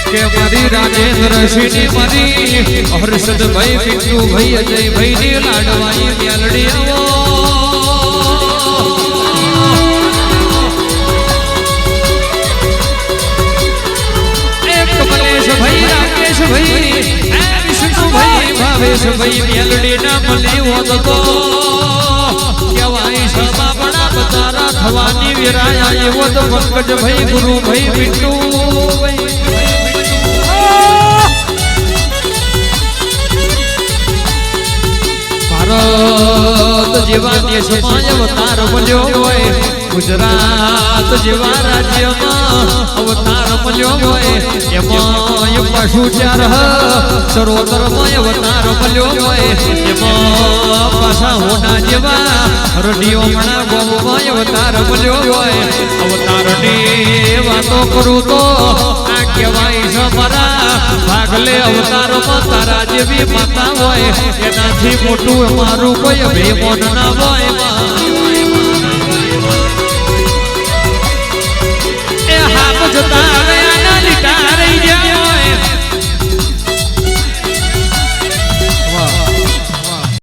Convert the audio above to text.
કે મારી રાજેન્દ્ર સિંહ મારી હર્ષદ ભાઈ પિન્ટુ ભાઈ અજય ભાઈ ની લાડવાઈ મેલડી આવો એક કમલેશ ભાઈ રાકેશ ભાઈ વિષ્ણુ ભાઈ ભાવેશ ભાઈ મેલડી ના મળી હોત તો કેવાય સભા બડા બતારા થવાની વિરાય આવ્યો તો પંકજ ભાઈ ગુરુ ભાઈ પિન્ટુ ભાઈ ભારત જેવા દેશમાં અવતાર મળ્યો હોય ગુજરાત જેવા રાજ્યમાં અવતાર મળ્યો હોય એમાં પશુ ચાર સરોવરમાં અવતાર મળ્યો હોય એમાં પાછા હોના જેવા રડિયોમણા ગોમમાં અવતાર મળ્યો હોય અવતારની વાતો કરું તો આ કહેવાય છે મારા ભાગલે અવતારમાં તારા જેવી માતા હોય એનાથી મોટું મારું કોઈ ભેમોન ના હોય